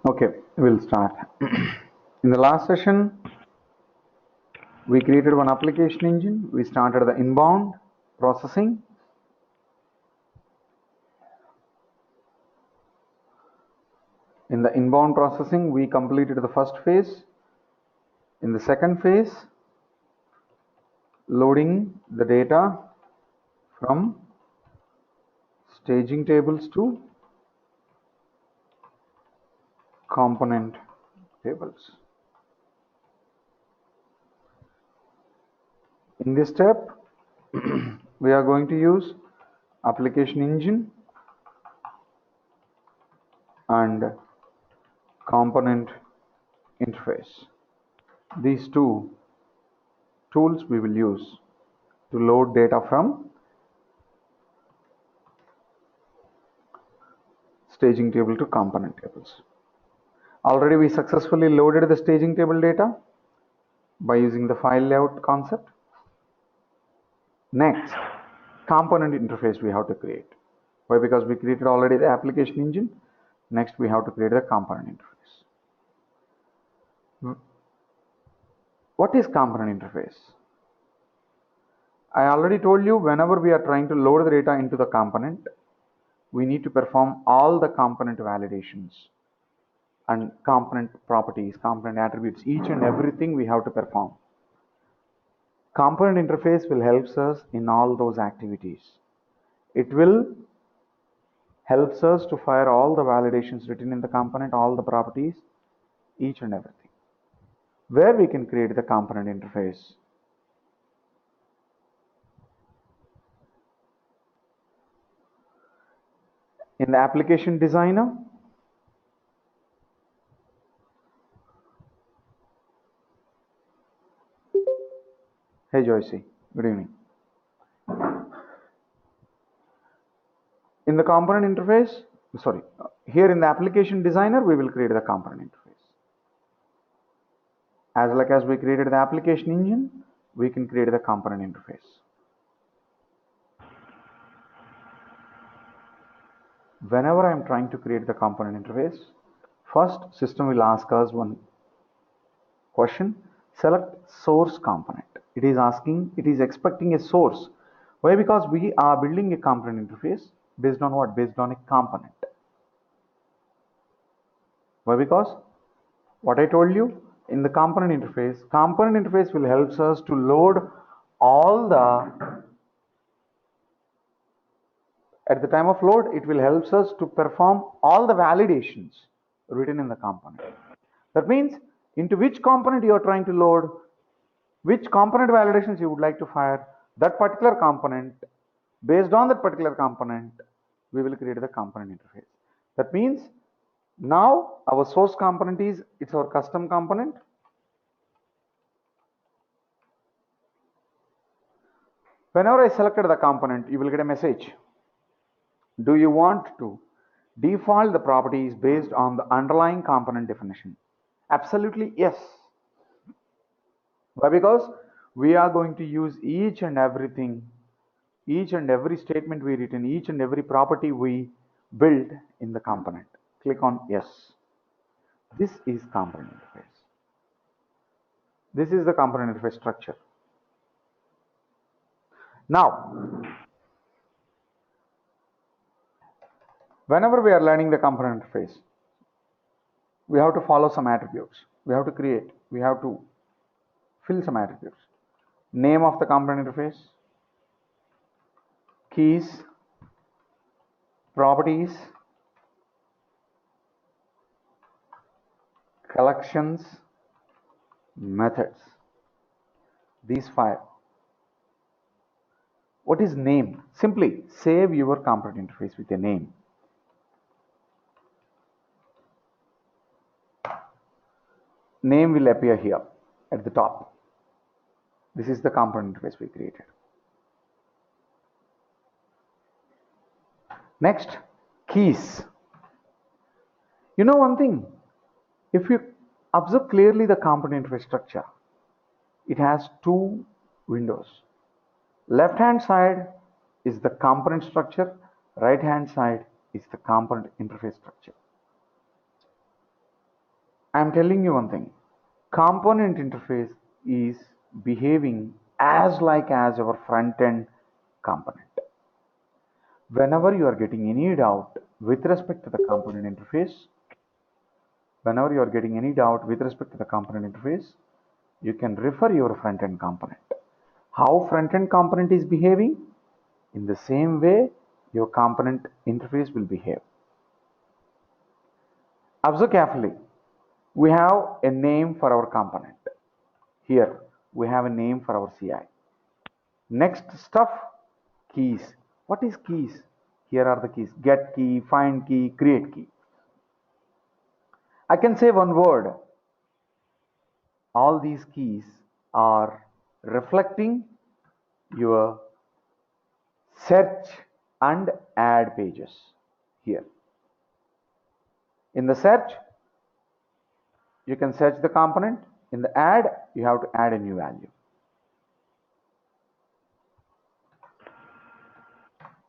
Okay, we'll start. In the last session, we created one application engine. We started the inbound processing. In the inbound processing, we completed the first phase. In the second phase, loading the data from staging tables to component tables. In this step, we are going to use application engine and component interface. These two tools we will use to load data from staging table to component tables. Already we successfully loaded the staging table data by using the file layout concept. Next, component interface we have to create. Why? Because we created already the application engine. Next, we have to create the component interface. What is component interface? I already told you, whenever we are trying to load the data into the component, we need to perform all the component validations and component properties, component attributes, each and everything we have to perform. Component interface will help us in all those activities. It will help us to fire all the validations written in the component, all the properties, each and everything. Where we can create the component interface? In the application designer, hey Joycey, good evening. In the component interface, here in the application designer, we will create the component interface. As we created the application engine, we can create the component interface. Whenever I am trying to create the component interface, first system will ask us one question: select source component. It is expecting a source. Why? Because we are building a component interface based on what? Based on a component. Why? Because what I told you, in the component interface will help us to load all the, at the time of load, it will help us to perform all the validations written in the component. That means into which component you are trying to load, which component validations you would like to fire, that particular component, based on that particular component, we will create the component interface. That means now our source component it's our custom component. Whenever I selected the component, you will get a message. Do you want to default the properties based on the underlying component definition? Absolutely yes. Why? Because we are going to use each and everything, each and every statement we written, each and every property we build in the component. Click on yes. This is component interface. This is the component interface structure. Now, whenever we are learning the component interface, we have to follow some attributes. We have to fill some attributes. Name of the component interface, keys, properties, collections, methods. These 5. What is name? Simply save your component interface with a name. Name will appear here at the top. This is the component interface we created. Next, keys. You know one thing, if you observe clearly the component interface structure, it has 2 windows. Left hand side is the component structure, right hand side is the component interface structure. I'm telling you one thing. Component interface is behaving as like as our front end component. Whenever you are getting any doubt with respect to the component interface, whenever you are getting any doubt with respect to the component interface, you can refer your front end component. How front end component is behaving? In the same way, your component interface will behave. Observe carefully. We have a name for our component. Here, we have a name for our CI. Next stuff, keys. What is keys? Here are the keys. Get key, find key, create key. I can say one word. All these keys are reflecting your search and add pages here. In the search, you can search the component. In the add, you have to add a new value.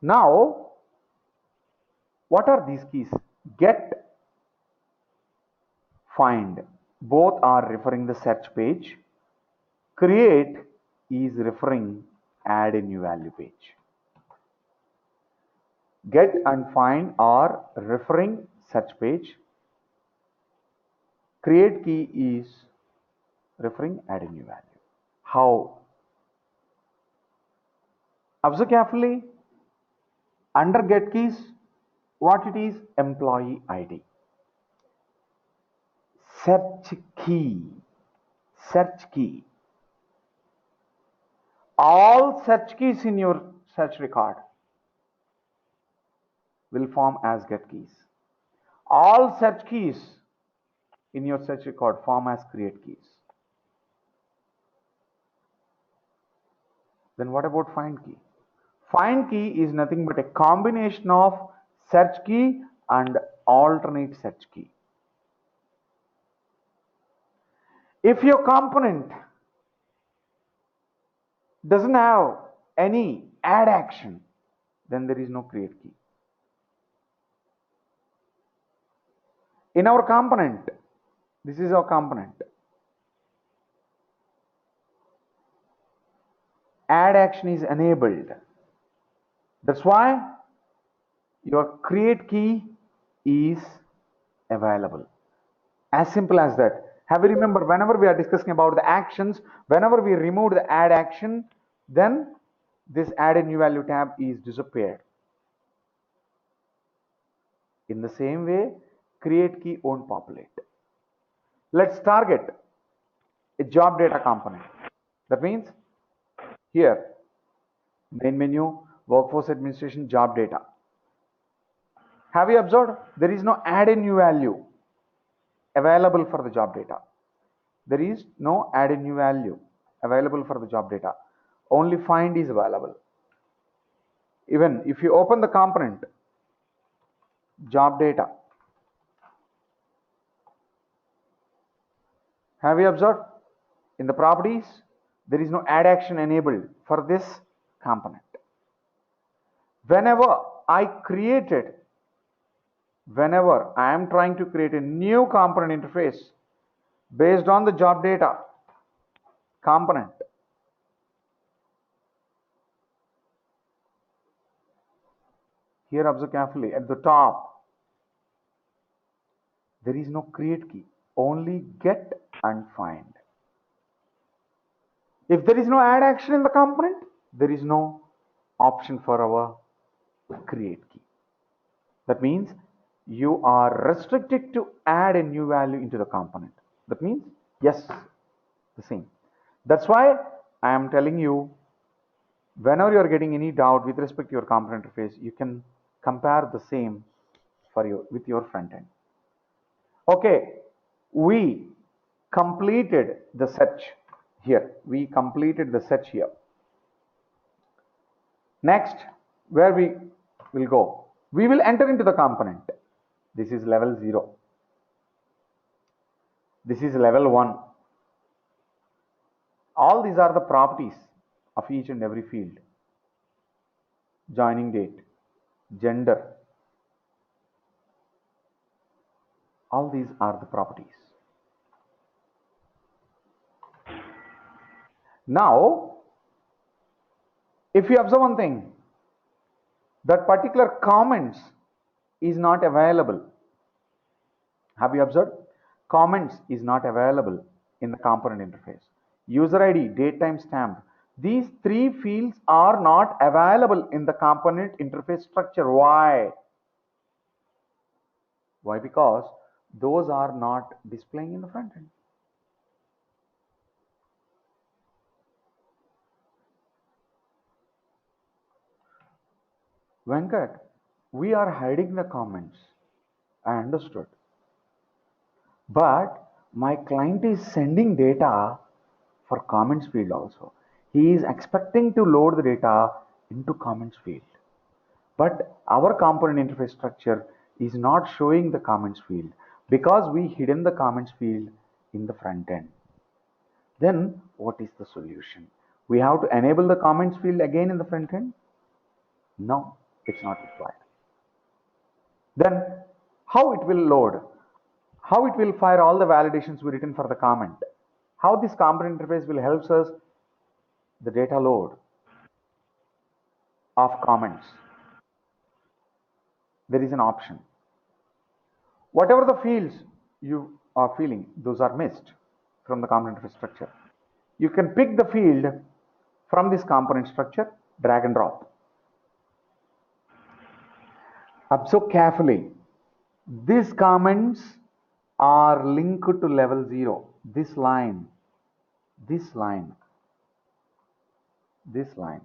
Now, what are these keys? Get, find. Both are referring the search page. Create is referring add a new value page. Get and find are referring search page. Create key is referring add a new value. How? Observe carefully. Under get keys, what it is? Employee ID. Search key. Search key. All search keys in your search record will form as get keys. All search keys in your search record form as create keys. Then what about find key? Find key is nothing but a combination of search key and alternate search key. If your component doesn't have any add action, then there is no create key. In our component, this is our component. Add action is enabled. That's why your create key is available. As simple as that. Have you remember whenever we are discussing about the actions, whenever we remove the add action, then this add a new value tab is disappeared. In the same way, create key won't populate. Let's target a job data component. That means here, main menu, workforce administration, job data. Have you observed? There is no add a new value available for the job data. There is no add a new value available for the job data. Only find is available. Even if you open the component, job data, have you observed? In the properties, there is no add action enabled for this component. Whenever I am trying to create a new component interface based on the job data component, here observe carefully at the top, there is no create key, only get and find. If there is no add action in the component, there is no option for our create key. That means you are restricted to add a new value into the component. That means yes, the same. That's why I am telling you, whenever you are getting any doubt with respect to your component interface, you can compare the same with your front end. Okay, we completed the search here. We completed the search here. Next, where we will go? We will enter into the component. This is level 0. This is level 1. All these are the properties of each and every field. Joining date, gender. All these are the properties. Now, if you observe one thing, that particular comments is not available. Have you observed? Comments is not available in the component interface. User ID, date, time, stamp. These three fields are not available in the component interface structure. Why? Why? Because those are not displaying in the front end. Venkat, we are hiding the comments. I understood. But my client is sending data for comments field also. He is expecting to load the data into comments field. But our component interface structure is not showing the comments field because we hidden the comments field in the front end. Then what is the solution? We have to enable the comments field again in the front end? No, it's not required. Then how it will load? How it will fire all the validations we written for the comment? How this component interface will help us the data load of comments? There is an option. Whatever the fields you are feeling, those are missed from the component interface structure. You can pick the field from this component structure, drag and drop. Observe carefully. These comments are linked to level 0. This line, this line, this line.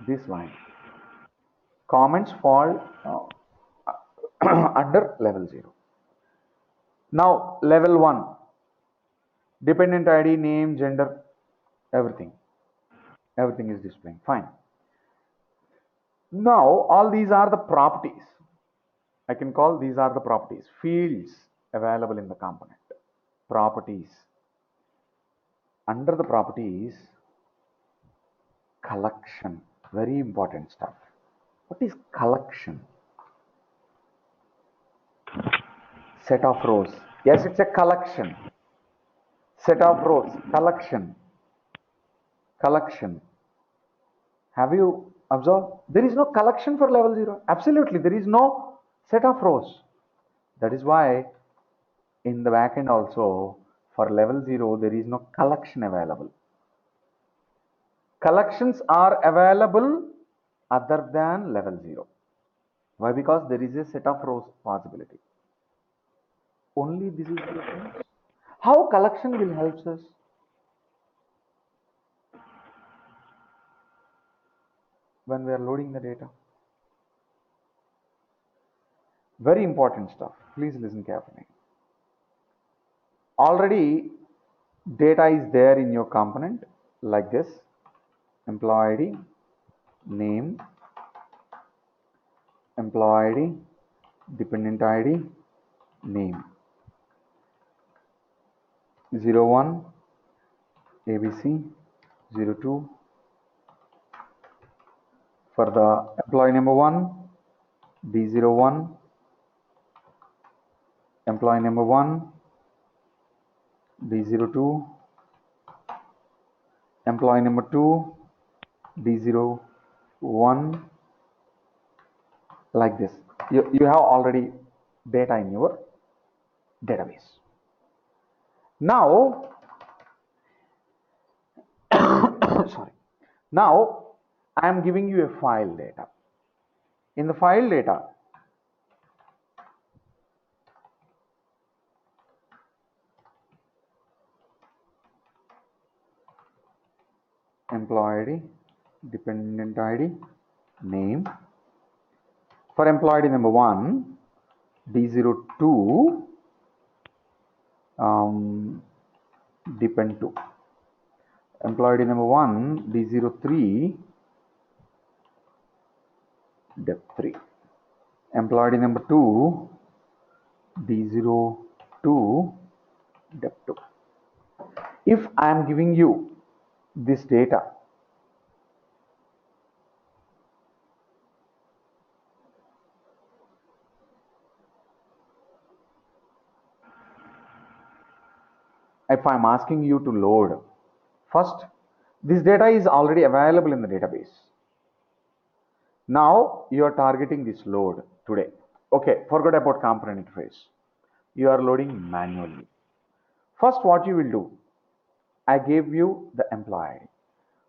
This line. Comments fall under level 0. Now level 1, dependent ID, name, gender, everything is displaying. Fine. Now all these are the properties. I can call these are the properties, fields available in the component. Properties. Under the properties, collection, very important stuff. What is collection? Set of rows. Yes, it's a collection. Set of rows, collection. Collection. Have you observed? There is no collection for level 0. Absolutely, there is no set of rows. That is why in the backend also for level 0 there is no collection available. Collections are available other than level 0. Why? Because there is a set of rows possibility. Only this is the difference. How collection will help us? When we are loading the data. Very important stuff. Please listen carefully. Already data is there in your component like this. Employee ID, name, employee ID, dependent ID, name. 01, ABC, 02. For the employee number 1, D01, employee number 1, D02, employee number 2, D01, like this. You have already data in your database. Now, sorry. Now, I am giving you a file data. In the file data, employee ID, dependent ID, name. For employee ID number 1, D02, depend 2. Employee ID number 1, D03, dep 3. Employee ID number 2, D02, dep 2. If I am giving you this data, if I'm asking you to load, first, this data is already available in the database. Now you are targeting this load today. Okay, forget about component interface. You are loading manually. First, what you will do, I gave you the employee ID.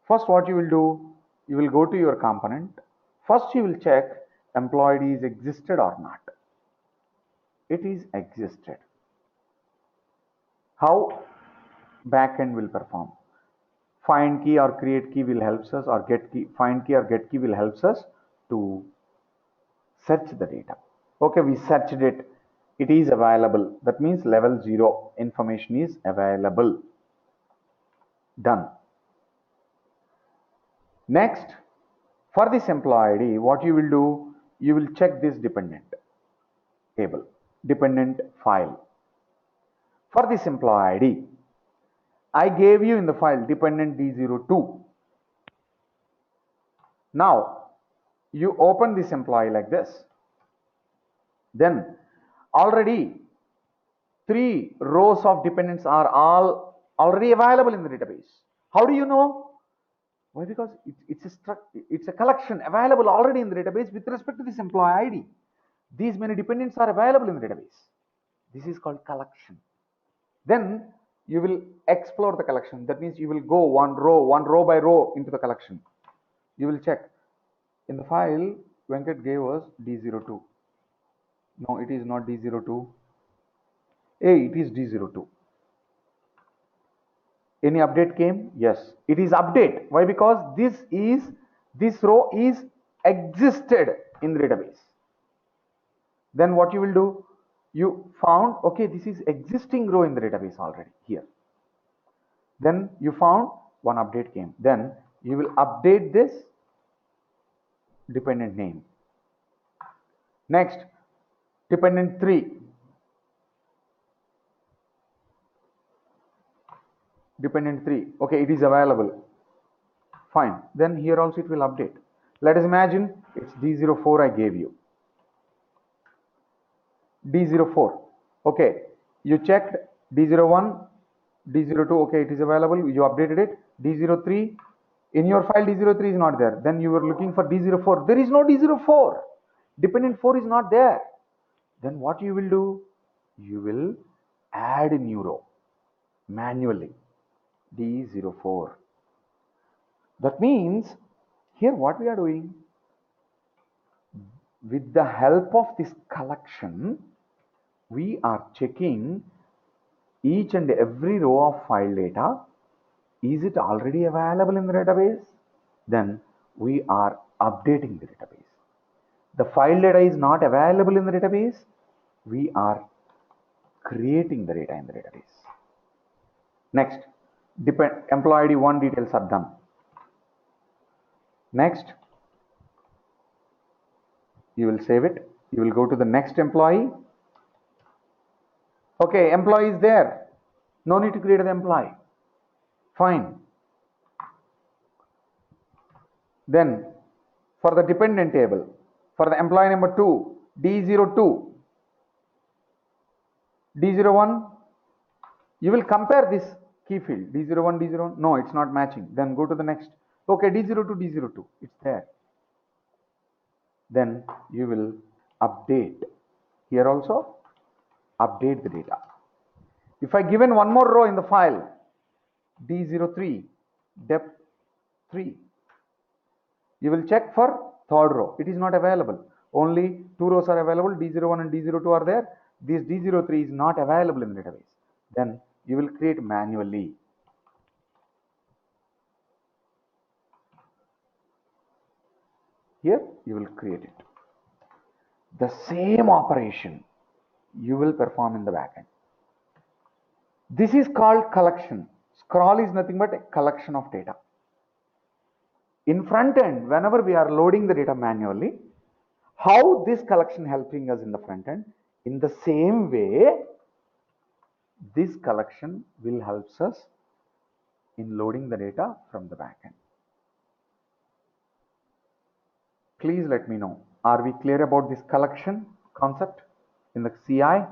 First, what you will do, you will go to your component. First, you will check employee ID is existed or not. It is existed. How backend will perform? Find key or create key will helps us, or get key, find key or get key will helps us to search the data. Okay, we searched it. It is available. That means level 0 information is available. Done. Next, for this employee ID, what you will do, you will check this dependent table, dependent file. For this employee ID, I gave you in the file dependent D02. Now, you open this employee like this. Then, already 3 rows of dependents are all already available in the database. How do you know? Why? Because it's a collection available already in the database with respect to this employee ID. These many dependents are available in the database. This is called collection. Then you will explore the collection. That means you will go one row by row into the collection. You will check. In the file, Venkat gave us D02. No, it is not D02. Hey, it is D02. Any update came? Yes, it is update. Why? Because this row is existed in the database. Then what you will do? You found, okay, this is existing row in the database already here. Then you found one update came. Then you will update this dependent name. Next, dependent 3. Dependent 3. Okay, it is available. Fine. Then here also it will update. Let us imagine it's D04 I gave you. D04. Okay, you checked D01, D02. Okay, it is available. You updated it. D03. In your file, D03 is not there. Then you were looking for D04. There is no D04. Dependent 4 is not there. Then what you will do? You will add a new row manually. D04. That means here what we are doing, with the help of this collection, we are checking each and every row of file data. Is it already available in the database? Then we are updating the database. The file data is not available in the database. We are creating the data in the database. Next, employee ID 1 details are done. Next, you will save it. You will go to the next employee. Okay, employee is there. No need to create an employee. Fine. Then for the dependent table, for the employee number 2, D02, D01, you will compare this key field, D01, D01. No, it's not matching. Then go to the next. Okay, D02, D02, it's there. Then you will update. Here also, update the data. If I given one more row in the file, D03, depth 3, you will check for third row. It is not available. Only 2 rows are available. D01 and D02 are there. This D03 is not available in the database. Then you will create manually. Here you will create it. The same operation you will perform in the backend. This is called collection. Scroll is nothing but a collection of data. In front end, whenever we are loading the data manually, how this collection helping us in the front end? In the same way, this collection will help us in loading the data from the backend. Please let me know. Are we clear about this collection concept in the CI?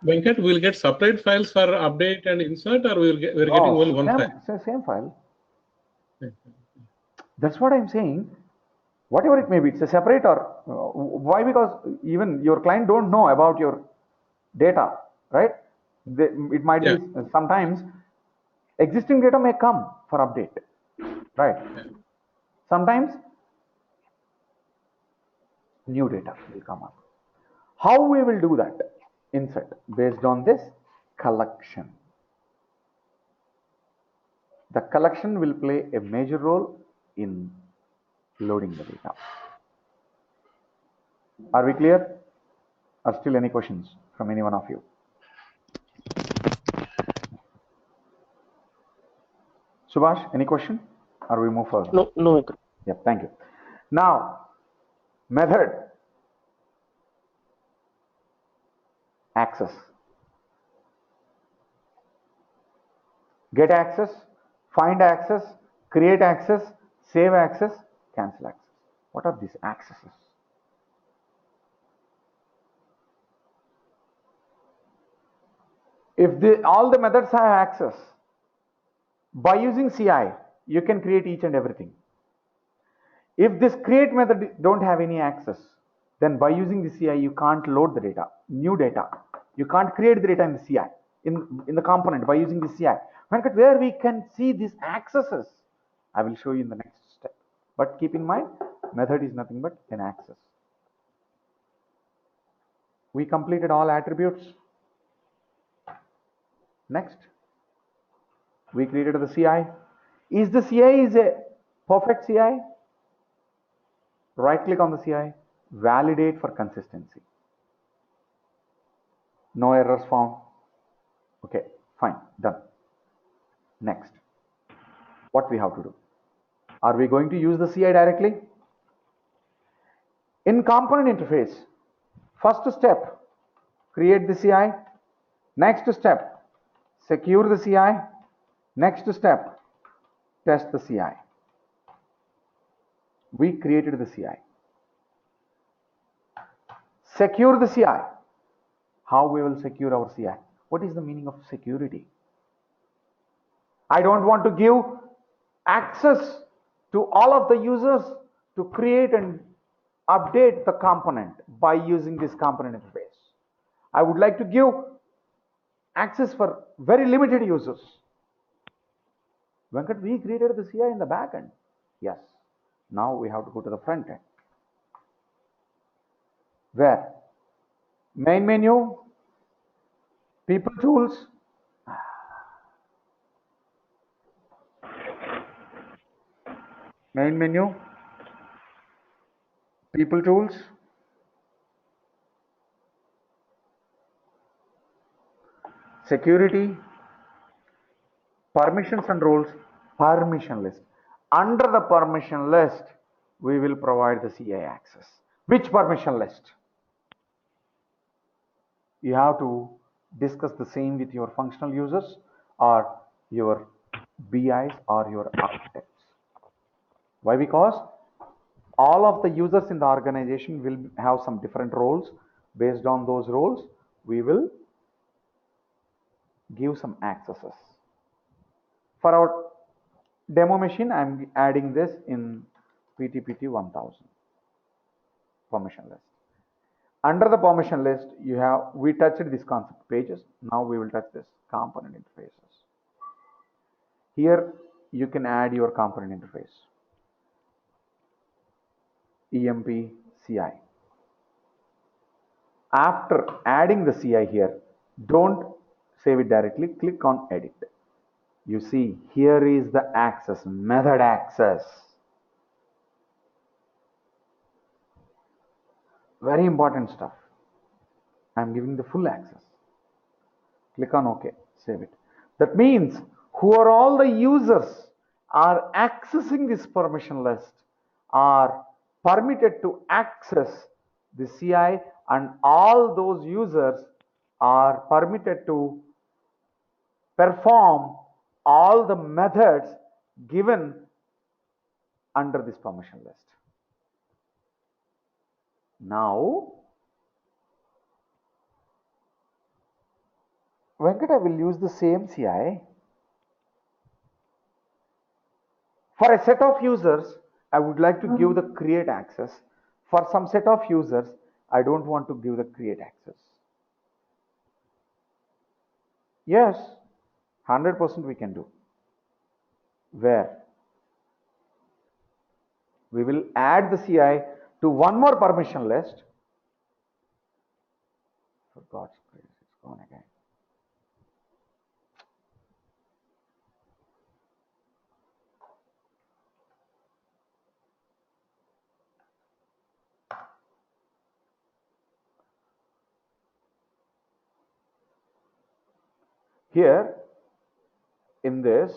Venkat, we'll get separate files for update and insert, or we're getting only one file? Same file. That's what I'm saying. Whatever it may be, it's a separate or why? Because even your client don't know about your data, right? It might be sometimes existing data may come for update, right? Sometimes new data will come up. How we will do that? Insert based on this collection. The collection will play a major role in loading the data. Are we clear? Are still any questions from any one of you? Subhash, any question? Or we move further? No. Yeah, thank you. Now, method. Access. Get access, find access, create access, save access, cancel access. What are these accesses? If all the methods have access, by using CI, you can create each and everything. If this create method don't have any access, then by using the CI, you can't load the data, new data. You can't create the data in the CI, in the component by using the CI. Where we can see these accesses, I will show you in the next step. But keep in mind, method is nothing but an access. We completed all attributes. Next, we created the CI. Is the CI is a perfect CI? Right click on the CI, validate for consistency. No errors found. Okay, fine, done. Next, what we have to do? Are we going to use the CI directly? In component interface, first step, create the CI. Next step, secure the CI. Next step, test the CI. We created the CI. Secure the CI. How we will secure our CI? What is the meaning of security? I don't want to give access to all of the users to create and update the component by using this component interface. I would like to give access for very limited users. Venkat, we created the CI in the back end. Yes. Now we have to go to the front end. Where? Main menu, people tools, main menu, people tools, security, permissions and roles, permission list. Under the permission list, we will provide the CI access. Which permission list? You have to discuss the same with your functional users or your BIs or your architects. Why? Because all of the users in the organization will have some different roles. Based on those roles, we will give some accesses. For our demo machine, I'm adding this in PTPT 1000 permission list. Under the permission list, we touched this concept pages. Now we will touch this component interfaces. Here you can add your component interface. EMP CI. After adding the CI here, don't save it directly. Click on edit. You see, here is the access, method access. Very important stuff. I'm giving the full access. Click on OK, save it. That means who are all the users are accessing this permission list are permitted to access the CI, and all those users are permitted to perform all the methods given under this permission list. Now, Venkat, I will use the same CI. For a set of users, I would like to give the create access. For some set of users, I don't want to give the create access. Yes, 100% we can do. Where? We will add the CI to one more permission list. For God's grace, it's gone again. Here, in this,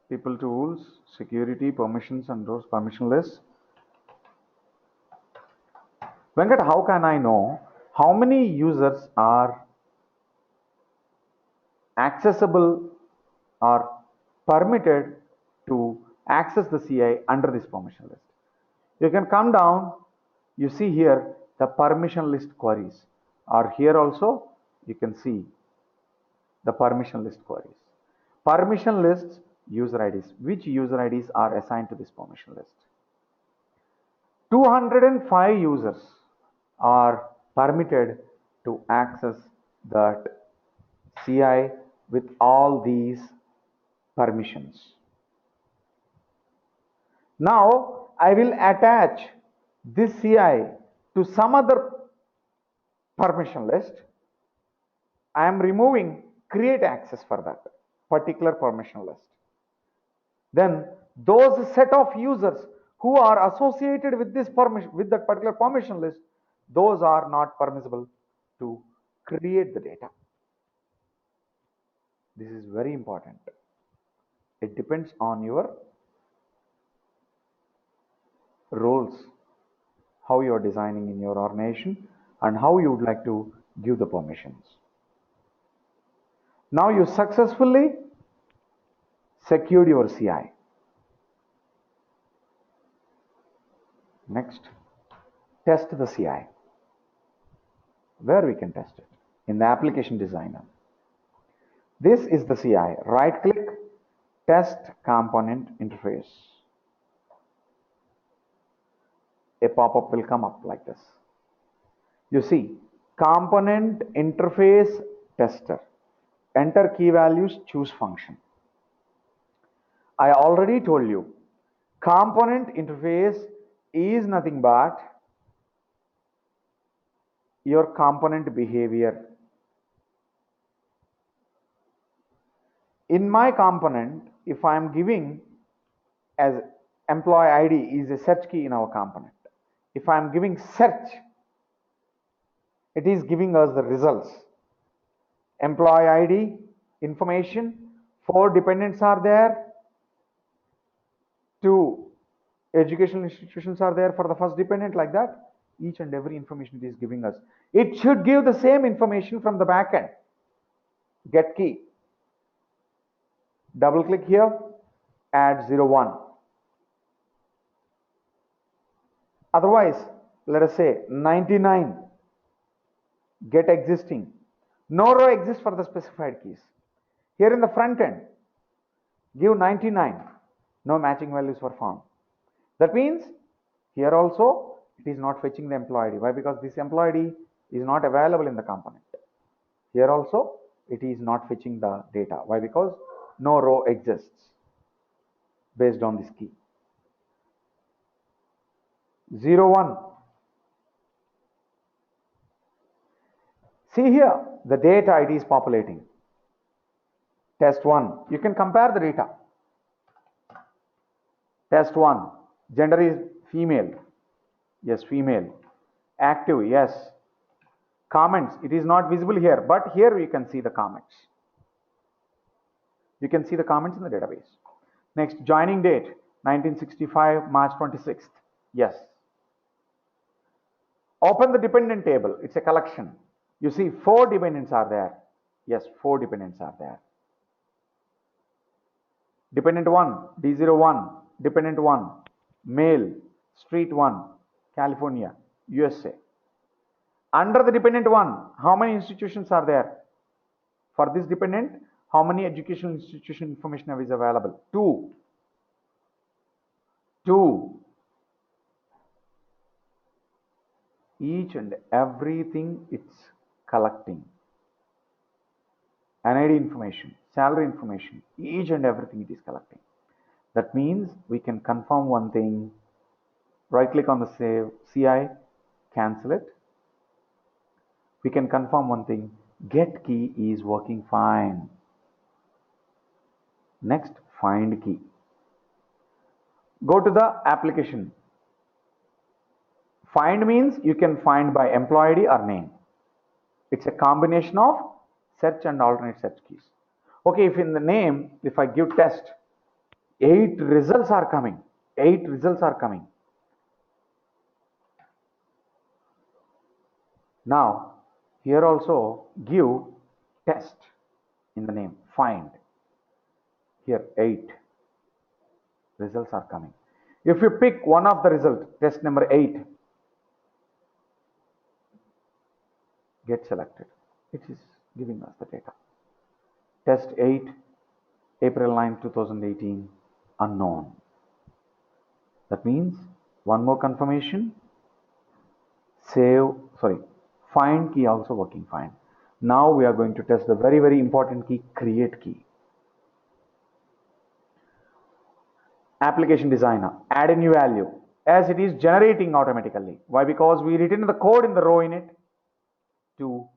people tools, security, permissions, and those permission lists. Venkat, how can I know how many users are accessible or permitted to access the CI under this permission list? You can come down, you see here the permission list queries, or here also you can see the permission list queries. Permission lists, user IDs. Which user IDs are assigned to this permission list? 205 users are permitted to access that CI with all these permissions. Now I will attach this CI to some other permission list. I am removing create access for that particular permission list. Then those set of users who are associated with this permission, with that particular permission list, those are not permissible to create the data. This is very important. It depends on your roles, how you are designing in your organization and how you would like to give the permissions. Now you successfully secured your CI. Next, test the CI. Where we can test it? In the application designer. This is the CI. Right click, test component interface. A pop-up will come up like this. You see, component interface tester. Enter key values, choose function. I already told you, component interface is nothing but your component behavior. In my component, if I am giving as employee ID is a search key in our component. If I am giving search, it is giving us the results. Employee ID, information, 4 dependents are there, 2 educational institutions are there for the first dependent, like that. Each and every information it is giving us. It should give the same information from the backend. Get key. Double click here, add 01. Otherwise, let us say 99, get existing. No row exists for the specified keys. Here in the front end, give 99, no matching values were found. That means here also it is not fetching the employee ID. Why? Because this employee ID is not available in the component. Here also it is not fetching the data. Why? Because no row exists based on this key. 01. See here, the data ID is populating. Test 1. You can compare the data. Test 1. Gender is female. Yes, female. Active, yes. Comments, it is not visible here, but here you can see the comments. You can see the comments in the database. Next, joining date, 1965, March 26th. Yes. Open the dependent table. It's a collection. You see 4 dependents are there. Yes, 4 dependents are there. Dependent 1, D01, dependent 1, male, street 1, California, USA. Under the dependent 1, how many institutions are there? For this dependent, how many educational institution information is available? Two. Each and everything it's collecting. NID information, salary information, each and everything it is collecting. That means we can confirm one thing. Right click on the save CI, cancel it. We can confirm one thing. Get key is working fine. Next, find key. Go to the application. Find means you can find by employee ID or name. It's a combination of search and alternate search keys. Okay, if in the name, if I give test, 8 results are coming. 8 results are coming. Now, here also give test in the name, find. Here 8 results are coming. If you pick one of the result, test number 8, get selected. It is giving us the data. Test 8, April 9, 2018, unknown. That means one more confirmation. Find key also working fine. Now we are going to test the very, very important key, create key. Application designer, add a new value as it is generating automatically. Why? Because we written the code in the row in it to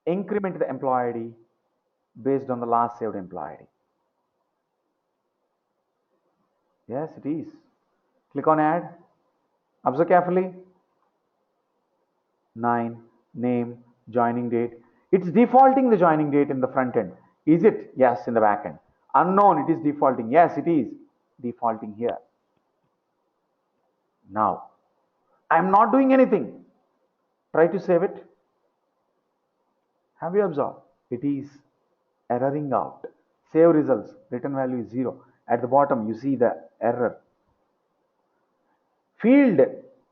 increment the employee ID based on the last saved employee ID. Yes, it is. Click on add. Observe carefully. 9, name, joining date. It's defaulting the joining date in the front end. Is it? Yes, in the back end. Unknown, it is defaulting. Yes, it is defaulting here. Now, I'm not doing anything. Try to save it. Have you observed? It is erroring out. Save results, return value is 0. At the bottom, you see the error. Field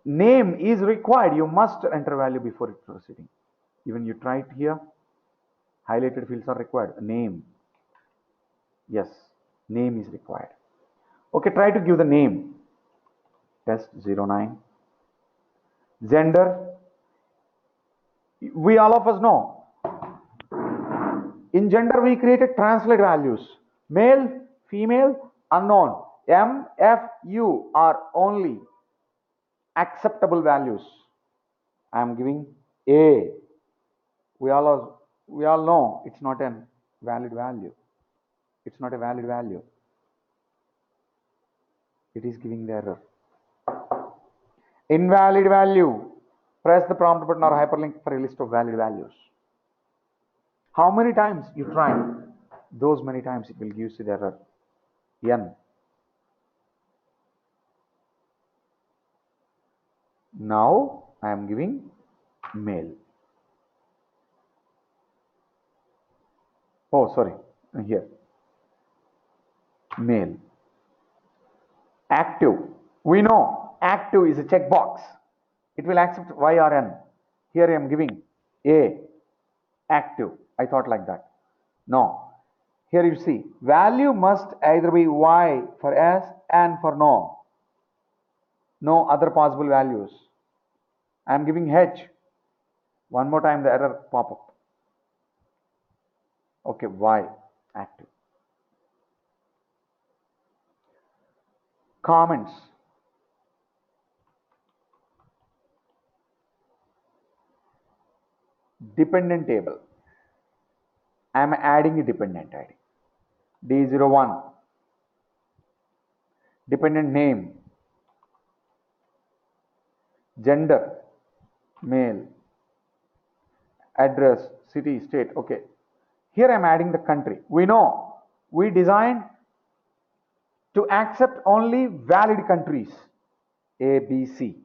name is required. You must enter value before it proceeding. Even you try it here. Highlighted fields are required. Name. Yes, name is required. Okay, try to give the name. Test 09. Gender. We all of us know. In gender, we created translate values. Male, female, unknown. M, F, U are only acceptable values. I am giving A. We all know it's not a valid value. It's not a valid value. It is giving the error. Invalid value. Press the prompt button or hyperlink for a list of valid values. How many times you try? Those many times it will give you the error. N. Now I am giving male. Oh, sorry. Here. Male. Active. We know active is a checkbox. It will accept Y or N. Here I am giving A. Active. I thought like that. No. Here you see, value must either be Y for yes and for no. No other possible values. I am giving H. One more time the error pop up. Okay, Y. Active. Comments. Dependent table. I am adding a dependent ID. D01. Dependent name. Gender. Male. Address. City. State. Okay. Here I am adding the country. We know we designed to accept only valid countries. A, B, C.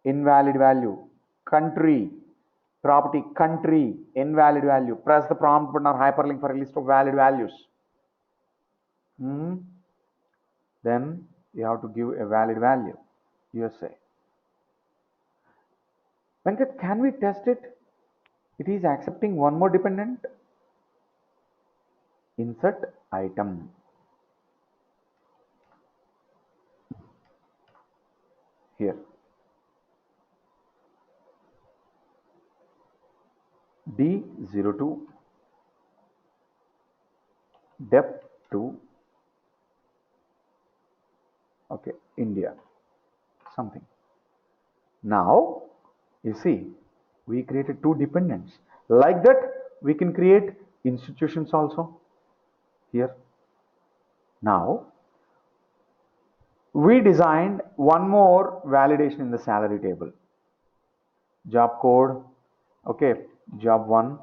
Invalid value. Country. Property. Country. Invalid value. Press the prompt button or hyperlink for a list of valid values. Then you have to give a valid value. USA. Venkat, can we test it? It is accepting one more dependent. Insert item. Here. D02 dep2, okay, India, something. Now you see we created two dependents. Like that we can create institutions also here. Now we designed one more validation in the salary table. Job code, okay, job 1.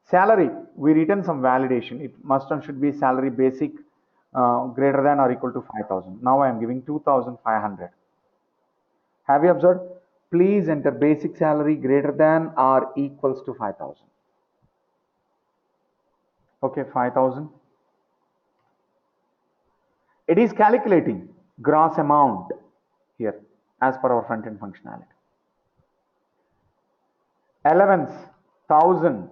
Salary, we written some validation. It must and should be salary basic greater than or equal to 5,000. Now I am giving 2,500. Have you observed? Please enter basic salary greater than or equals to 5,000. Okay, 5,000. It is calculating gross amount here as per our front end functionality. 11th, 1,000.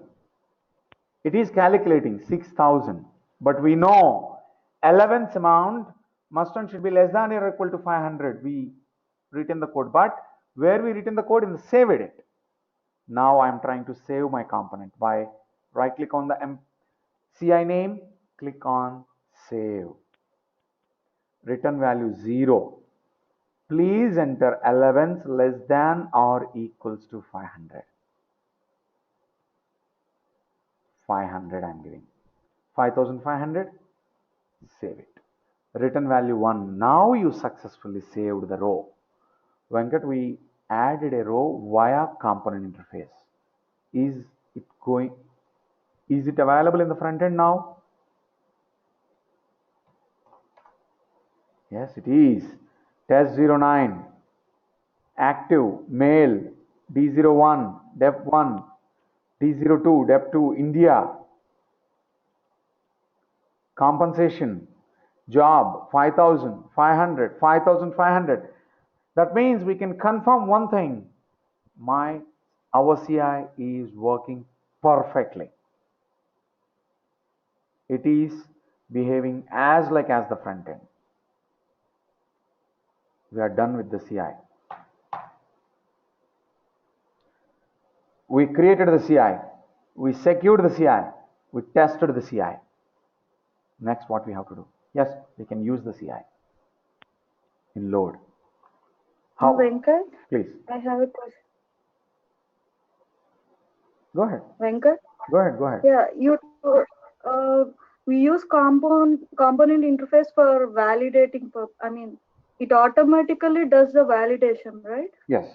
It is calculating 6,000, but we know 11th amount must and should be less than or equal to 500. We written the code, but where we written the code in the save edit. Now I am trying to save my component by right click on the CI name, click on save. Return value 0. Please enter 11th less than or equals to 500. 500 I am giving. 5,500. Save it. Return value 1. Now you successfully saved the row. Venkat, we added a row via component interface. Is it available in the front end now? Yes, it is. Test09, active, mail, D01, dep1, D02, dep2, India. Compensation, job, 5,000, 500, 5,500. That means we can confirm one thing. Our CI is working perfectly. It is behaving as the front end. We are done with the CI. We created the CI. We secured the CI. We tested the CI. Next, what we have to do? Yes, we can use the CI in load. How? Venkat, Please. I have a question. Go ahead. Venkat? Go ahead. Yeah, we use component interface for validating. It automatically does the validation, right? Yes.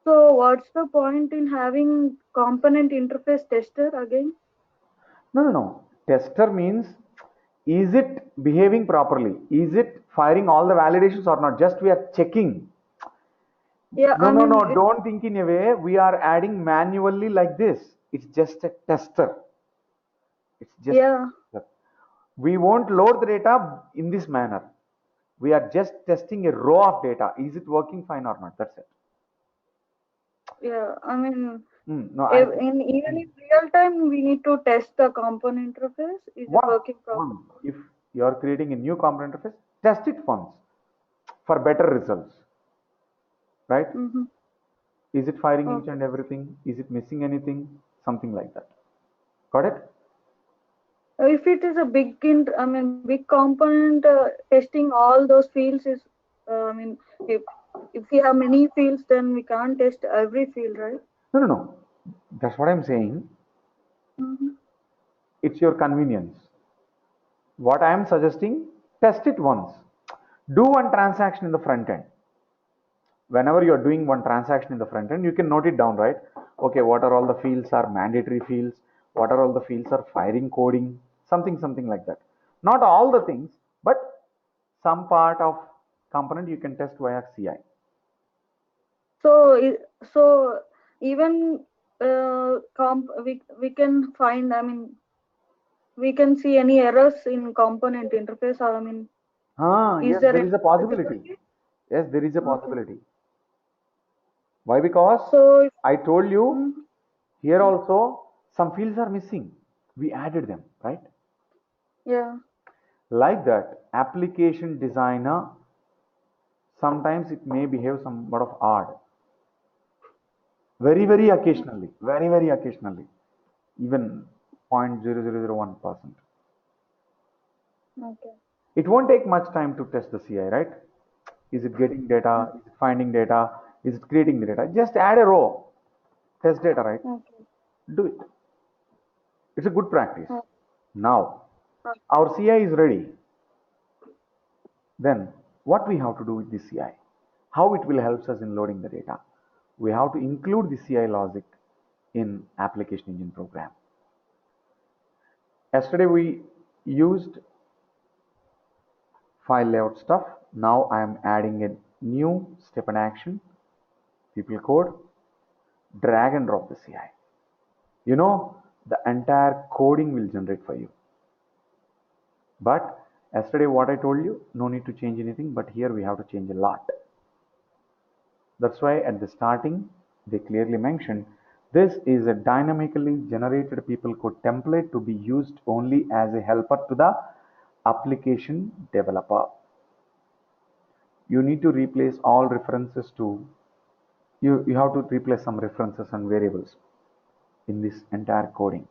So what's the point in having component interface tester again? No. Tester means, is it behaving properly? Is it firing all the validations or not? Just we are checking. Yeah. No. Don't think in a way we are adding manually like this. It's just a tester. It's just yeah. We won't load the data in this manner. We are just testing a row of data. Is it working fine or not? That's it. Yeah, No, even in real time, we need to test the component interface. Is it working properly? If you are creating a new component interface, test it once for better results. Right? Is it firing each and everything? Is it missing anything? Something like that. Got it? If it is a big component, testing all those fields is, if we have many fields, then we can't test every field, right? No. That's what I'm saying. It's your convenience. What I am suggesting, test it once. Do one transaction in the front end. Whenever you're doing one transaction in the front end, you can note it down, right? Okay, what are all the fields are mandatory fields? What are all the fields are firing coding? Something like that. Not all the things, but some part of component you can test via CI. So even we can find, we can see any errors in component interface. Yes, there is a possibility. Yes, there is a possibility. Why? Because I told you Here also, some fields are missing. We added them, right? Yeah. Like that, application designer, sometimes it may behave somewhat of odd. Very occasionally, very occasionally, even 0.0001%. Okay. It won't take much time to test the CI, right? Is it getting data? Is it finding data? Is it creating the data? Just add a row, test data, right? Okay. Do it. It's a good practice. Okay. Now, our CI is ready. Then, what we have to do with the CI? How it will help us in loading the data? We have to include the CI logic in application engine program. Yesterday we used file layout stuff. Now I am adding a new step and action, people code, drag and drop the CI. You know, the entire coding will generate for you. But yesterday what I told you, no need to change anything, but here we have to change a lot. That's why at the starting, they clearly mentioned this is a dynamically generated people code template to be used only as a helper to the application developer. You need to replace all references to, you have to replace some references and variables in this entire coding.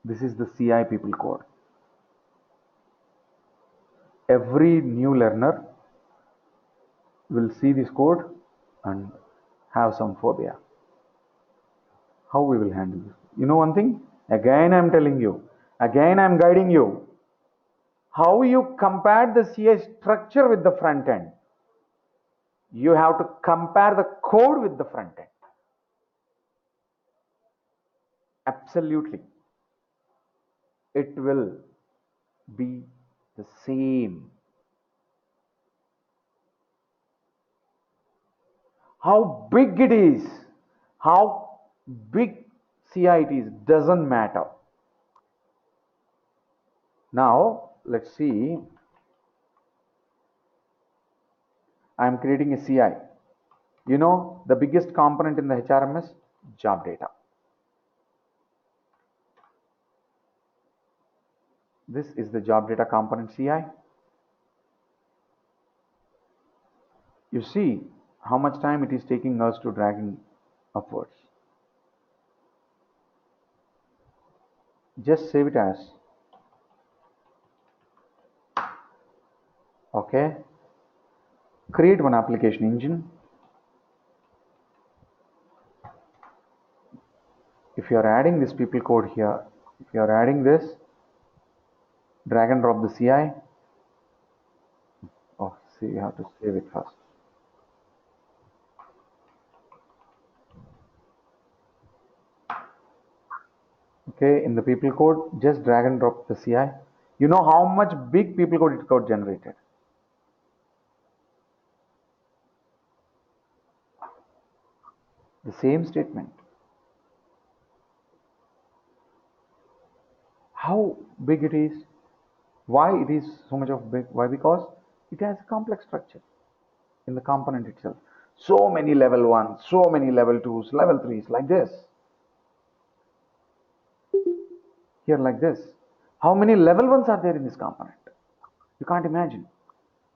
This is the CI people code. Every new learner will see this code and have some phobia. How we will handle this? You know one thing? Again I'm telling you, again I'm guiding you. How you compare the CI structure with the front end. You have to compare the code with the front end. Absolutely. It will be the same. How big it is, how big CI it is, doesn't matter. Now, let's see. I'm creating a CI. You know, the biggest component in the HRMS, job data. This is the job data component CI. You see how much time it is taking us to dragging upwards. Just save it as, okay, create one application engine. If you are adding this people code here, if you are adding this, drag and drop the CI. Oh, see, you have to save it first. Okay, in the people code, just drag and drop the CI. You know how much big people code it got generated. The same statement. How big it is, why it is so much of big, why? Because it has a complex structure in the component itself. So many level 1, so many level 2s, level 3s, like this. Here like this. How many level 1s are there in this component? You can't imagine.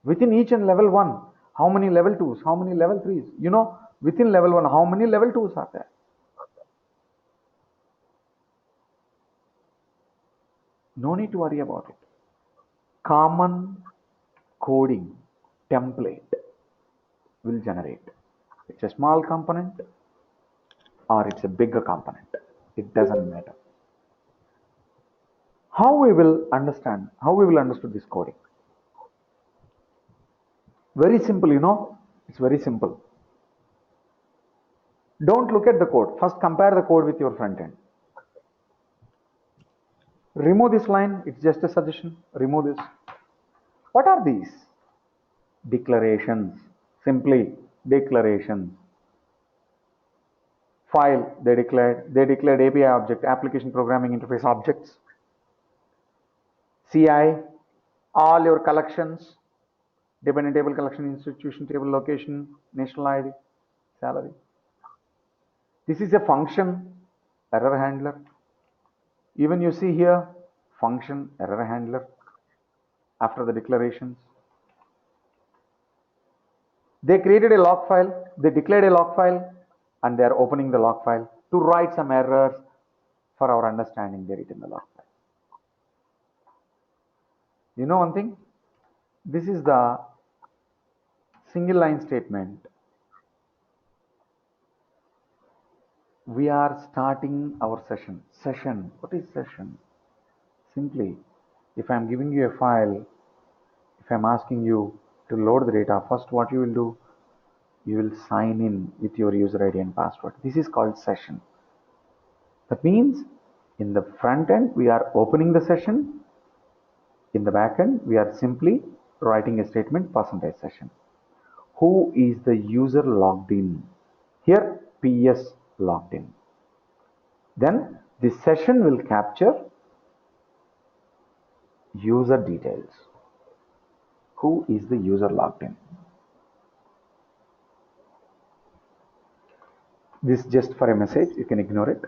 Within each and level 1, how many level 2s, how many level 3s? You know, within level 1, how many level 2s are there? No need to worry about it. Common coding template will generate. It's a small component or it's a bigger component. It doesn't matter. How we will understand this coding? Very simple, you know, it's very simple. Don't look at the code. First compare the code with your front end. Remove this line, it's just a suggestion. Remove this. What are these? Declarations. Simply declarations. File, they declared API object, application programming interface objects. CI, all your collections, dependent table collection, institution table, location, national ID, salary. This is a function error handler. Even you see here, function error handler after the declarations. They created a log file, they declared a log file, and they are opening the log file to write some errors for our understanding. They written the log file. You know one thing? This is the single line statement. We are starting our session. Session. What is session? Simply, if I am giving you a file, if I am asking you to load the data, first what you will do? You will sign in with your user ID and password. This is called session. That means in the front end, we are opening the session. In the back end, we are simply writing a statement %session. Who is the user logged in? Here, PS logged in. Then this session will capture user details. Who is the user logged in? This is just for a message, you can ignore it.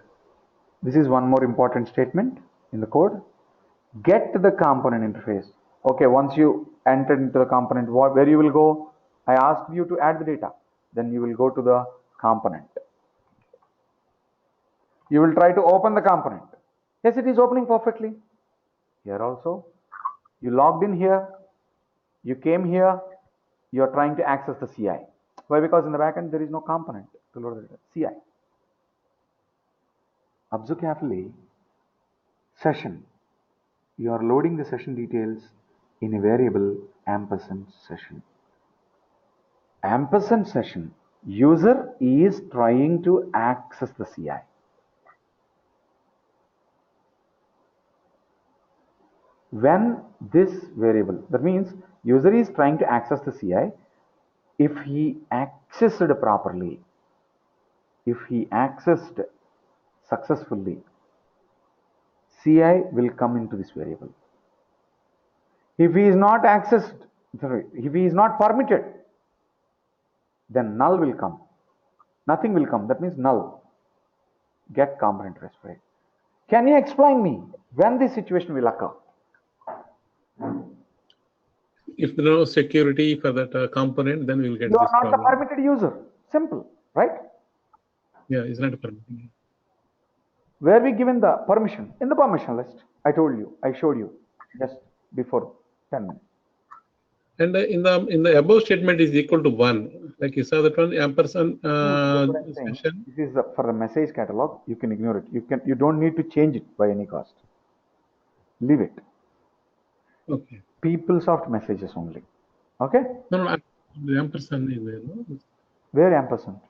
This is one more important statement in the code. Get the component interface. Okay, once you enter into the component, where you will go? I asked you to add the data. Then you will go to the component. You will try to open the component. Yes, it is opening perfectly. Here also, you logged in here. You came here. You are trying to access the CI. Why? Because in the backend there is no component to load the data. CI. Observe carefully. Session. You are loading the session details in a variable &session. &session. User is trying to access the CI. When this variable, that means user is trying to access the CI, if he accessed properly, if he accessed successfully, CI will come into this variable. If he is not accessed, if he is not permitted, then null will come. Nothing will come. That means null. Get component interface. Can you explain me when this situation will occur? If there is no security for that component, then we will get You this are not problem. the permitted user. Simple, right? Yeah, it's not permitted. Where we given the permission? In the permission list. I told you, I showed you just before 10 minutes. And in the above statement is equal to 1. Like you saw that one ampersand session. This is for the message catalog. You can ignore it. You don't need to change it by any cost. Leave it. Okay. PeopleSoft messages only. Okay? No, the ampersand is there. No? Where ampersand?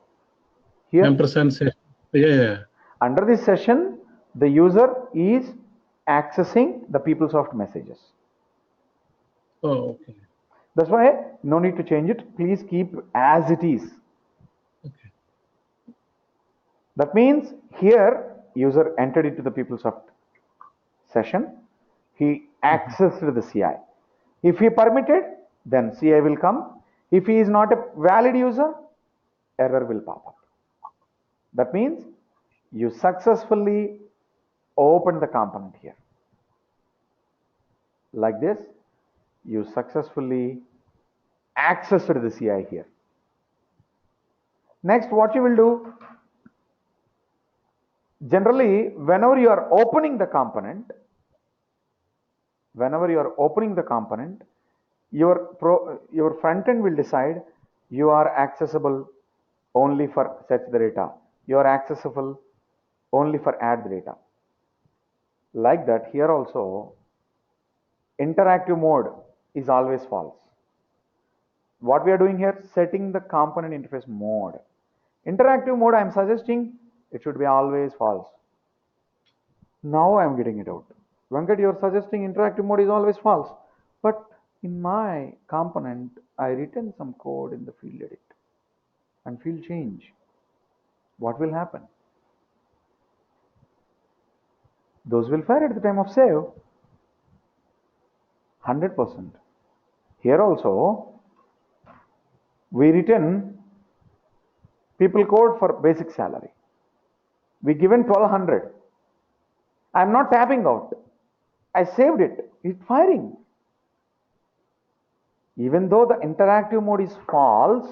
Here. Ampersand session. Yeah. Under this session, the user is accessing the PeopleSoft messages. Oh, okay. That's why no need to change it. Please keep as it is. Okay. That means here user entered into the PeopleSoft session. He accessed the CI. If he permitted, then CI will come. If he is not a valid user, error will pop up. That means you successfully opened the component here. Like this, you successfully accessed the CI here. Next, what you will do? Generally, whenever you are opening the component, your front end will decide you are accessible only for fetch the data. You are accessible only for add the data. Like that, here also, interactive mode is always false. What we are doing here, setting the component interface mode. Interactive mode, I am suggesting it should be always false. Now I am getting it out. Venkat, you are suggesting interactive mode is always false. But in my component, I written some code in the field edit and field change. What will happen? Those will fire at the time of save. 100%. Here also, we written people code for basic salary. We given 1200. I'm not tapping out. I saved it. It's firing. Even though the interactive mode is false,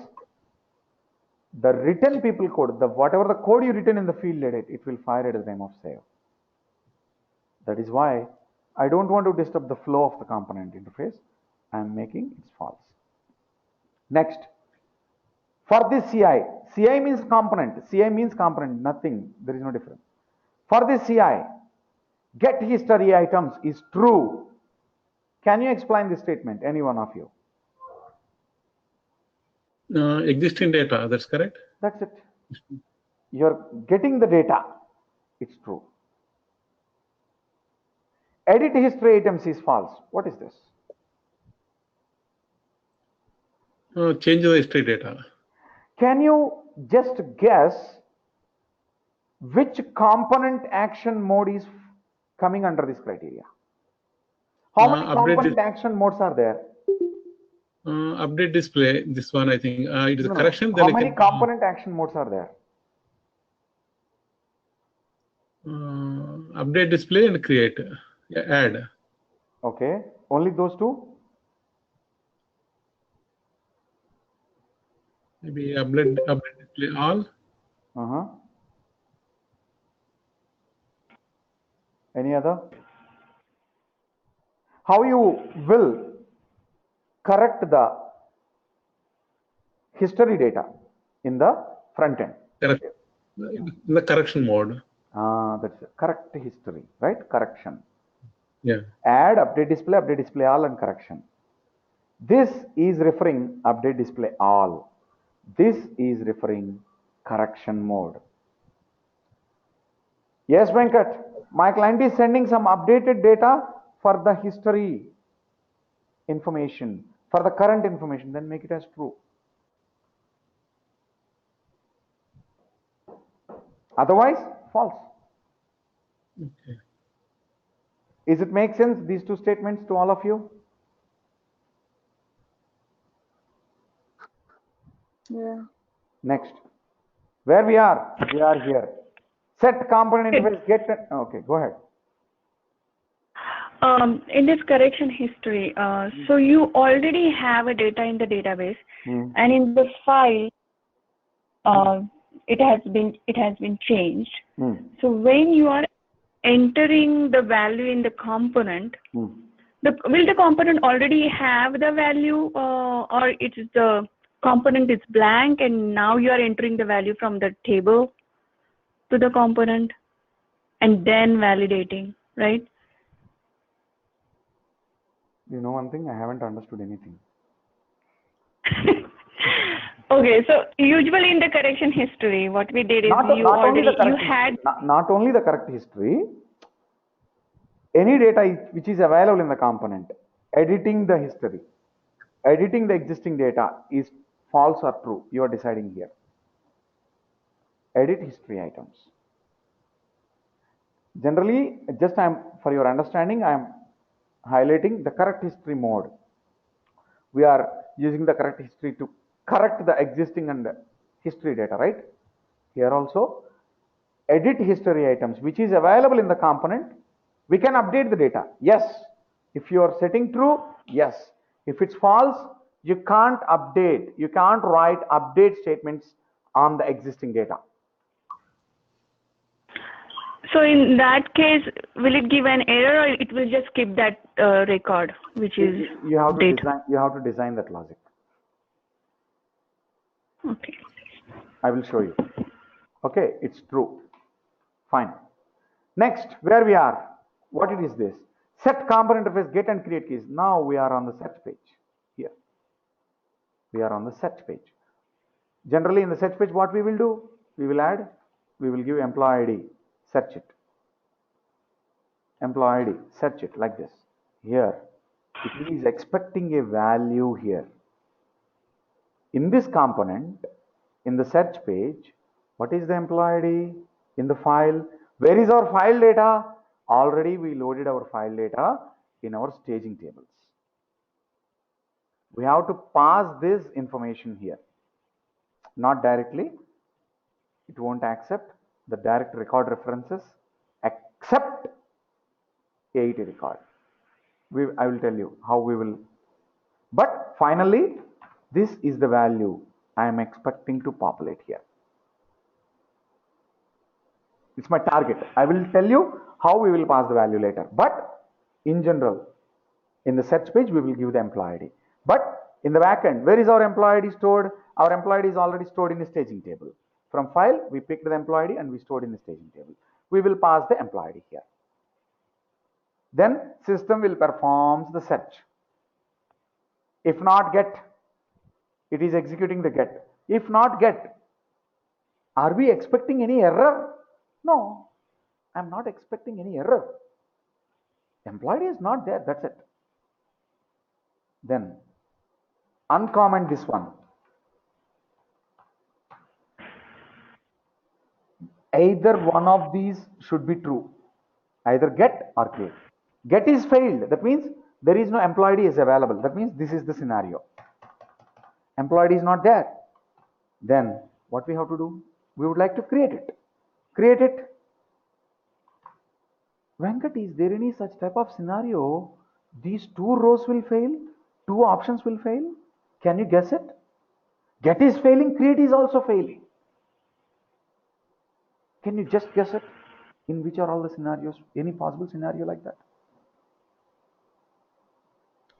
the written people code, the whatever the code you written in the field edit, it will fire at the time of save. That is why I don't want to disturb the flow of the component interface. I'm making it false. Next, for this CI, CI means component. CI means component, nothing. There is no difference. For this CI, get history items is true. Can you explain this statement, any one of you? Existing data, that's correct. That's it. You're getting the data. It's true. Edit history items is false. What is this? Change the history data. Can you just guess which component action mode is coming under this criteria? How many component action modes are there? Update display, this one I think it is a No. correction. How Then many component action modes are there? Update display and create, add. Okay, only those two? Maybe update display all. Any other? How you will correct the history data in the front end? Correct. In the correction mode. That's it. Correct history, right? Correction. Yeah. Add, update display all, and correction. This is referring update display all. This is referring correction mode. Yes, Venkat. My client is sending some updated data for the history information, for the current information, then make it as true. Otherwise, false. Okay. Is it make sense, these two statements to all of you? Yeah. Next. Where we are? We are here. Set component interface, get, okay, go ahead. In this correction history, so you already have a data in the database, and in the file, it has been changed. So when you are entering the value in the component, will the component already have the value, or it is the component is blank and now you are entering the value from the table to the component and then validating, right? You know one thing, I haven't understood anything. Okay, so usually in the correction history, what we did is Not only the correct history, any data which is available in the component, editing the history, editing the existing data is false or true. You are deciding here. Edit history items. Generally, just for your understanding, I am highlighting the correct history mode. We are using the correct history to correct the existing and history data, right? Here also, edit history items, which is available in the component, we can update the data. Yes. If you are setting true, yes. If it's false, you can't update. You can't write update statements on the existing data. So in that case, will it give an error or it will just keep that record, which is you have to date? you have to design that logic. Okay. I will show you. Okay, it's true. Fine. Next, where we are? What it is this? Set component interface get and create keys. Now we are on the set page. Here. We are on the set page. Generally in the set page, what we will do? We will add, we will give employee ID, search it. Employee ID, search it like this. Here, it is expecting a value here. In this component, in the search page, what is the employee ID? In the file, where is our file data? Already we loaded our file data in our staging tables. We have to pass this information here. Not directly, it won't accept. the direct record references except AET record. I will tell you how we will. But finally, this is the value I am expecting to populate here. It's my target. I will tell you how we will pass the value later. But in general, in the search page, we will give the employee ID. But in the backend, where is our employee ID stored? Our employee ID is already stored in the staging table. From file, we picked the employee ID and we stored in the staging table. We will pass the employee ID here. Then system will perform the search. If not get, it is executing the get. If not get, are we expecting any error? No, I'm not expecting any error. Employee is not there, that's it. Then uncomment this one. Either one of these should be true. Either get or create. Get is failed. That means there is no employee is available. That means this is the scenario. Employee is not there. Then what we have to do? We would like to create it. Create it. Venkat, is there any such type of scenario? These two rows will fail, two options will fail. Can you guess it? Get is failing, create is also failing. Can you just guess it? In which are all the scenarios? Any possible scenario like that?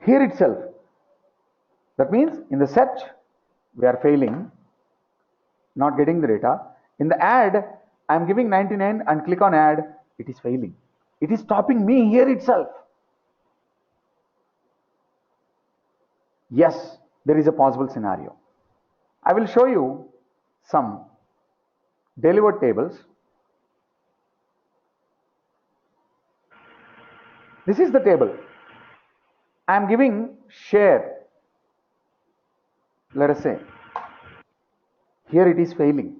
Here itself. That means in the search, we are failing, not getting the data. In the add, I am giving 99 and click on add, it is failing. It is stopping me here itself. Yes, there is a possible scenario. I will show you some delivered tables. This is the table. I am giving share. Let us say, here it is failing.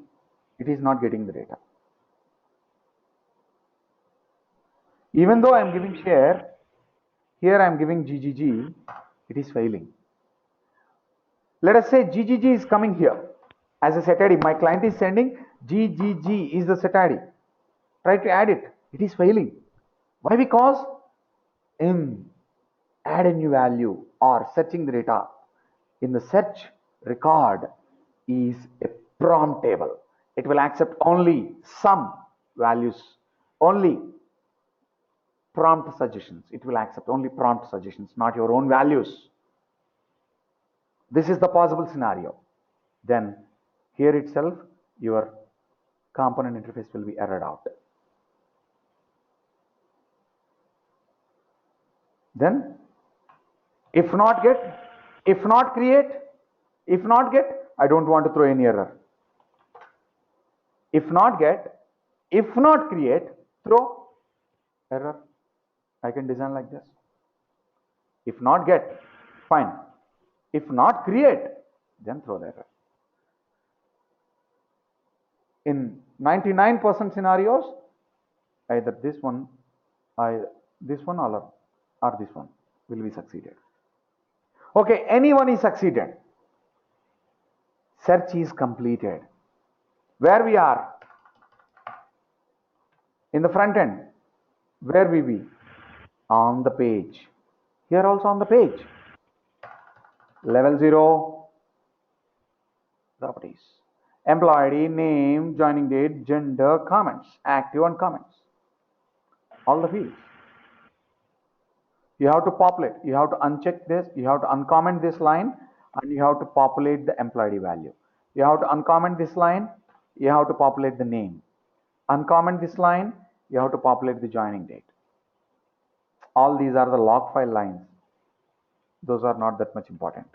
It is not getting the data. Even though I am giving share, here I am giving GGG, it is failing. Let us say GGG is coming here as a set ID. My client is sending GGG is the set ID. Try to add it. It is failing. Why? Because in add a new value or searching the data in the search record is a prompt table. It will accept only some values, only prompt suggestions. It will accept only prompt suggestions, not your own values. This is the possible scenario. Then here itself, your component interface will be errored out. Then if not get, if not create, if not get, I don't want to throw any error. If not get, if not create, throw error. I can design like this. If not get, fine. If not create, then throw the error. In 99% scenarios, either this one or this one will be succeeded. Okay, anyone is succeeded. Search is completed. Where we are? In the front end. Where we be? On the page. Here also on the page. Level 0. Properties. Employee ID, name, joining date, gender, comments, active and comments. All the fields. You have to populate. You have to uncheck this. You have to uncomment this line and you have to populate the employee ID value. You have to uncomment this line. You have to populate the name. Uncomment this line. You have to populate the joining date. All these are the log file lines. Those are not that much important.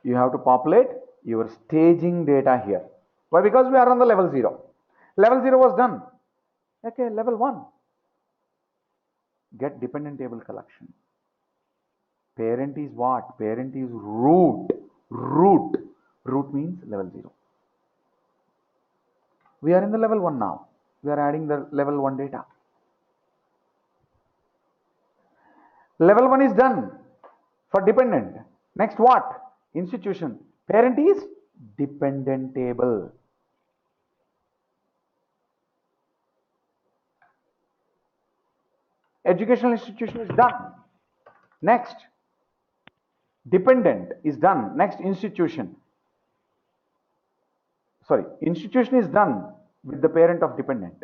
You have to populate your staging data here. Why? Because we are on the level 0. Level 0 was done. Okay, level 1. Get dependent table collection. Parent is what? Parent is root. Root. Root means level 0. We are in the level 1 now. We are adding the level 1 data. Level 1 is done for dependent. Next what? Institution. Parent is dependent table. Educational institution is done. Next, dependent is done. Next, institution. Sorry, institution is done with the parent of dependent.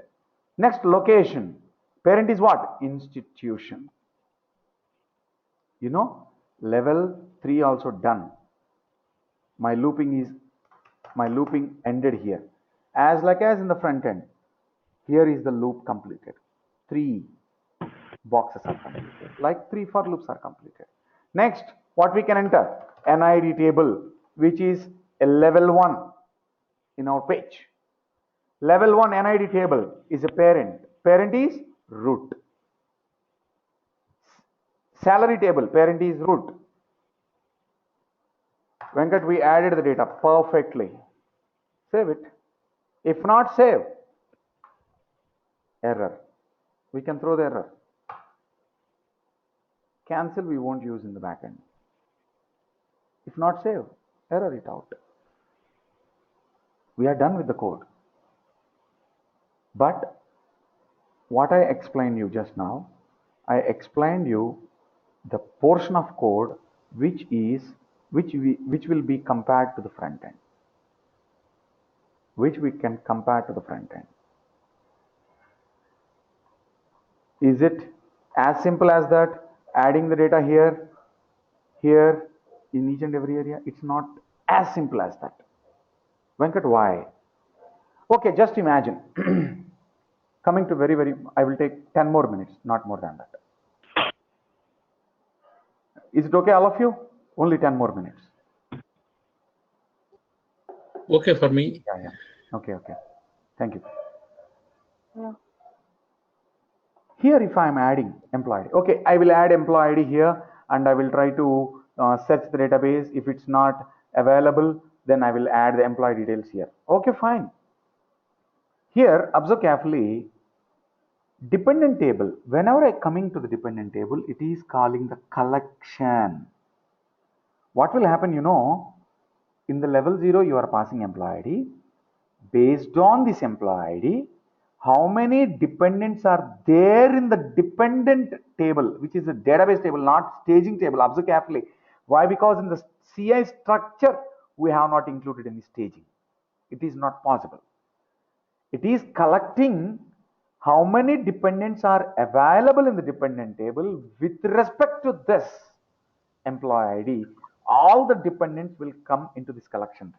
Next, location. Parent is what? Institution. You know, level 3 also done. My looping ended here. As in the front end, here is the loop completed. 3 boxes are completed. Like 3 for loops are completed. Next, what we can enter? NID table, which is a level 1 in our page. Level 1 NID table is a parent. Parent is root. Salary table, parent is root. Venkat, we added the data perfectly. Save it. If not save, error. We can throw the error. Cancel we won't use in the backend. If not save, error it out. We are done with the code. But what I explained you just now, I explained you the portion of code which will be compared to the front end. Which we can compare to the front end. Is it as simple as that? Adding the data here, in each and every area? It's not as simple as that. Venkat, why? Okay, just imagine. Coming to I will take 10 more minutes, not more than that. Is it okay, all of you? Only 10 more minutes. Okay for me. Yeah. Okay. Thank you. Yeah. Here, if I am adding employee ID, okay, I will add employee ID here and I will try to search the database. If it's not available, then I will add the employee details here. Okay, fine. Here, observe carefully, dependent table. Whenever I coming to the dependent table, it is calling the collection. What will happen, in the level 0, you are passing employee ID. Based on this employee ID, how many dependents are there in the dependent table, which is a database table, not staging table. Observe carefully. Why? Because in the CI structure, we have not included any staging. It is not possible. It is collecting how many dependents are available in the dependent table with respect to this employee ID. All the dependents will come into this collection.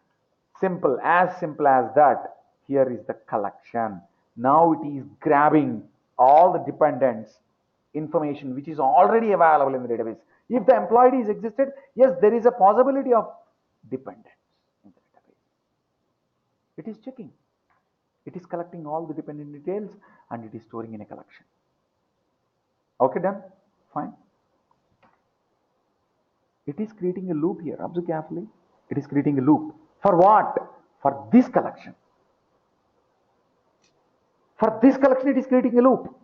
Simple as that. Here is the collection. Now it is grabbing all the dependents information which is already available in the database. If the employee ID is existed, yes, there is a possibility of dependents in the database. It is checking. It is collecting all the dependent details and it is storing in a collection. Okay, done? Fine. It is creating a loop here. Observe carefully. It is creating a loop. For what? For this collection. For this collection, it is creating a loop.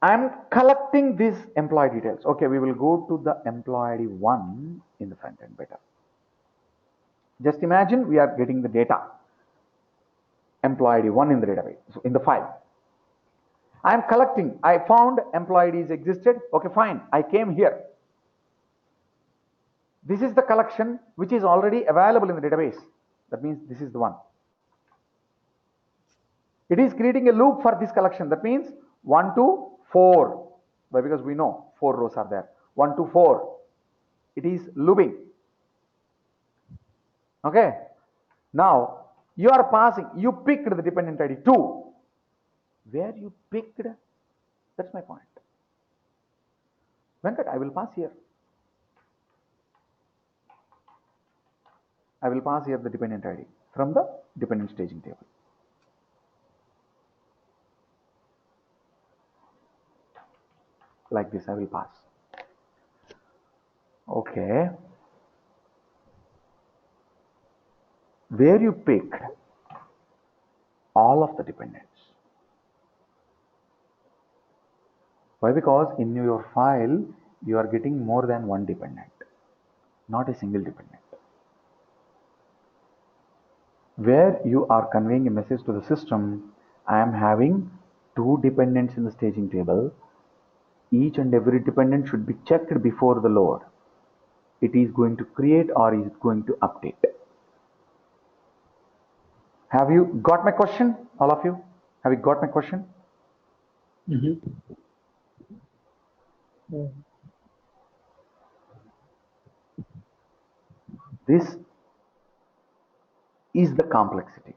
I am collecting these employee details. Okay, we will go to the employee ID 1 in the front end better. Just imagine we are getting the data. Employee ID 1 in the database, so in the file. I am collecting. I found employee IDs existed. Okay, fine. I came here. This is the collection which is already available in the database. That means this is the one. It is creating a loop for this collection. That means 1 to 4. Why? Because we know 4 rows are there. 1 to 4. It is looping. Okay. Now you are passing. You picked the dependent ID 2. Where you picked? That's my point. Venkat, I will pass here. I will pass here the dependent ID from the dependent staging table. Like this, I will pass. Okay. Where you picked all of the dependents. Why? Because in your file, you are getting more than one dependent, not a single dependent. Where you are conveying a message to the system, I am having two dependents in the staging table. Each and every dependent should be checked before the load. It is going to create or is it going to update? Have you got my question, all of you? Have you got my question? This is the complexity.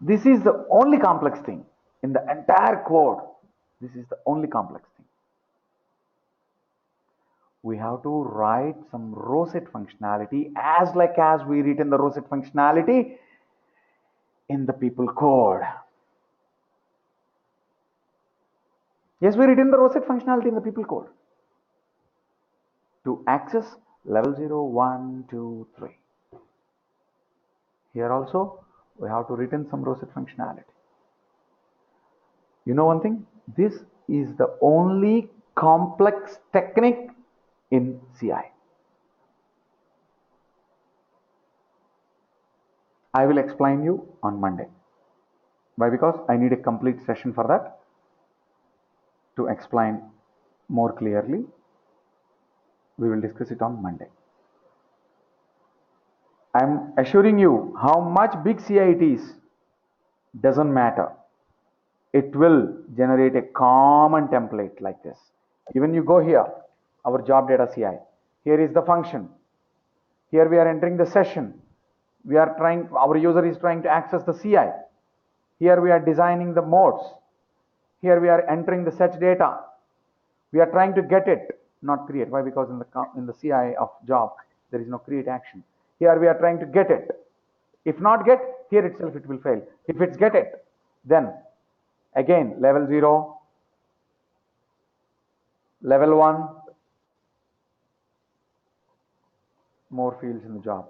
This is the only complex thing in the entire code. This is the only complex thing. We have to write some row set functionality as we written the row set functionality in the people code. Yes, we written the row set functionality in the people code to access level 0, 1, 2, 3. Here also we have to written some row set functionality. You know one thing, this is the only complex technique in CI. I will explain you on Monday. Why? Because I need a complete session for that to explain more clearly. We will discuss it on Monday. I'm assuring you how much big CI it is doesn't matter. It will generate a common template like this. Even you go here, our job data CI. Here is the function. Here we are entering the session. We are trying, our user is trying to access the CI. Here we are designing the modes. Here we are entering the search data. We are trying to get it, not create. Why? Because in the CI of job, there is no create action. Here we are trying to get it. If not get, here itself it will fail. If it's get it, then again level 0, level 1, more fields in the job.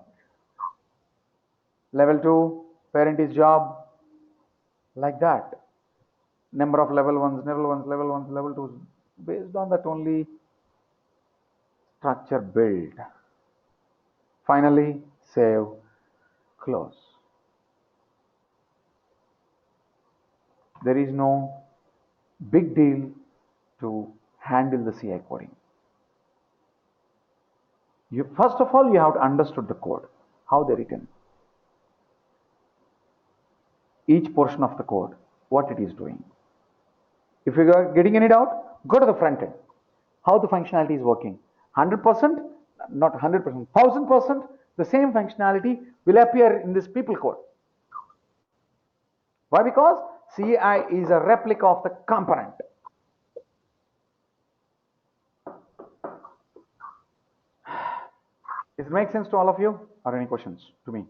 Level 2, parent is job, like that. Number of level 1s, level 2s. Based on that only structure build. Finally, save, close. There is no big deal to handle the CI coding. First of all, you have to understood the code, how they're written. Each portion of the code, what it is doing. If you are getting any doubt, go to the front end. How the functionality is working. 100%, not 100%, 1000%, the same functionality will appear in this people code. Why? Because CI is a replica of the component. Does it make sense to all of you, or any questions to me?